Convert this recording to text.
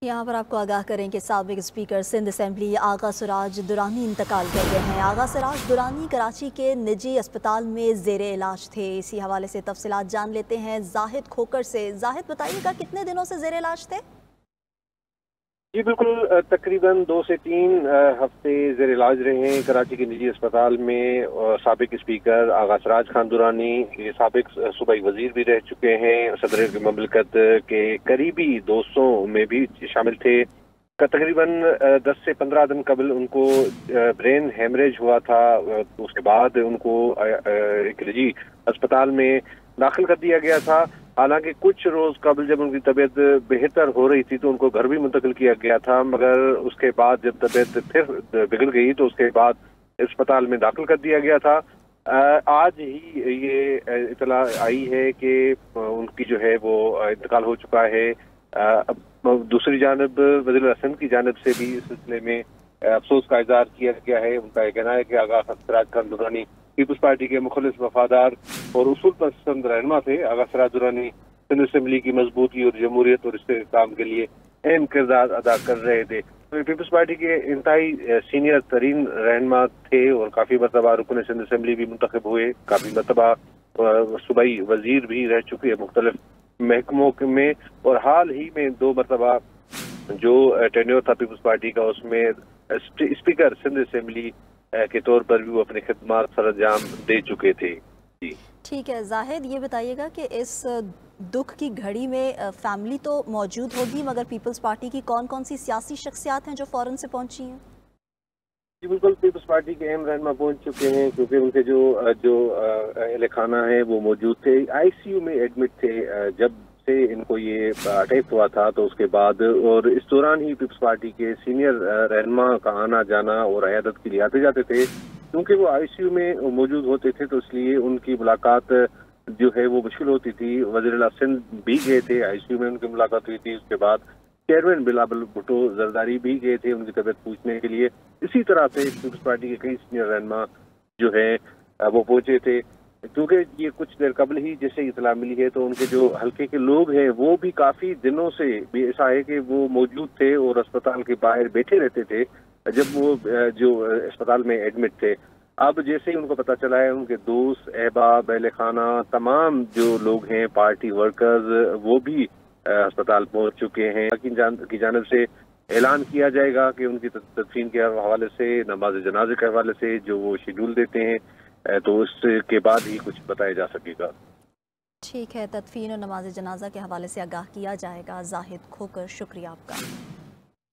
यहाँ पर आपको आगाह करें कि साबिक स्पीकर सिंध असेंबली आगा सिराज दुरानी इंतकाल कर गए हैं। आगा सिराज दुरानी कराची के निजी अस्पताल में ज़ेरे इलाज थे। इसी हवाले से तफसीलात जान लेते हैं जाहिद खोकर से। जाहिद, बताइएगा कितने दिनों से ज़ेरे इलाज थे? जी बिल्कुल, तकरीबन 2 से 3 हफ्ते ज़ेर इलाज रहे हैं कराची के निजी अस्पताल में। साबिक स्पीकर आगा सिराज खान दुरानी ये साबिक सूबाई वजीर भी रह चुके हैं, सदर ममलकत के करीबी दोस्तों में भी शामिल थे। तकरीबन 10 से 15 दिन कबल उनको ब्रेन हेमरेज हुआ था। उसके बाद उनको एक निजी अस्पताल में दाखिल कर दिया गया था। हालांकि कुछ रोज कबल जब उनकी तबीयत बेहतर हो रही थी तो उनको घर भी मुंतकिल किया गया था, मगर उसके बाद जब तबीयत फिर बिगड़ गई तो उसके बाद अस्पताल में दाखिल कर दिया गया था। आज ही ये इतला आई है कि उनकी जो है वो इंतकाल हो चुका है। अब दूसरी जानब वज़ीर सिंध की जानब से भी इस सिलसिले में अफसोस का इजहार किया गया है। उनका कहना है कि आगा सिराज खान दुरानी पीपल्स पार्टी के मुखलिस, वफादार और उसूल पसंद रहनुमा थे। आगा सिराज दुरानी सिंध असेंबली की मजबूती और जमहूरियत और इस्तेहकाम के लिए अहम किरदार अदा कर रहे थे। तो पीपल्स पार्टी के इंतहाई सीनियर तरीन रहनुमा थे और काफी मरतबा रुकन सिंध असेंबली भी मुंतखब हुए, काफी मरतबा सूबाई वजीर भी रह चुके हैं मुख्तलिफ महकमों में, और हाल ही में 2 मरतबा जो टेन्योर था पीपल्स पार्टी का उसमें स्पीकर सिंध असेंबली के तौर पर भी वो अपनी खिदमत सरअंजाम दे चुके थे। जी ठीक है जाहिद, ये बताइएगा कि इस दुख की घड़ी में फैमिली तो मौजूद होगी, मगर पीपल्स पार्टी की कौन कौन सी सियासी शख्सियात हैं जो फौरन से पहुंची हैं? जी बिल्कुल, पीपल्स पार्टी के अहम रहनुमा पहुंच चुके हैं, क्योंकि उनके जो अहले खाना है वो मौजूद थे, आईसीयू में एडमिट थे जब से इनको ये अटैक हुआ था। तो उसके बाद और इस दौरान ही पीपल्स पार्टी के सीनियर रहनुमा का आना जाना और अयादत के लिए आते जाते थे। क्योंकि वो आईसीयू में मौजूद होते थे तो इसलिए उनकी मुलाकात जो है वो मुश्किल होती थी। वज़ीर सिंध भी गए थे, आईसीयू में उनकी मुलाकात हुई थी। उसके बाद चेयरमैन बिलावल भुट्टो जरदारी भी गए थे उनकी तबीयत पूछने के लिए। इसी तरह से पीपल्स पार्टी के कई सीनियर रहनुमा जो है वो पहुंचे थे। क्योंकि ये कुछ देर कबल ही जैसे इतला मिली है तो उनके जो हल्के के लोग हैं वो भी काफी दिनों से भी ऐसा है कि वो मौजूद थे और अस्पताल के बाहर बैठे रहते थे जब वो जो अस्पताल में एडमिट थे। अब जैसे ही उनको पता चला है, उनके दोस्त, अहबाब, अहले खाना, तमाम जो लोग हैं, पार्टी वर्कर्स, वो भी अस्पताल पहुंच चुके हैं। की जानब से ऐलान किया जाएगा कि उनकी तदफीन के हवाले से, नमाज जनाजे के हवाले से जो वो शेड्यूल देते हैं, तो उसके बाद ही कुछ बताया जा सकेगा। ठीक है, तदफीन और नमाज जनाजा के हवाले से आगाह किया जाएगा। जाहिद खोकर, शुक्रिया आपका।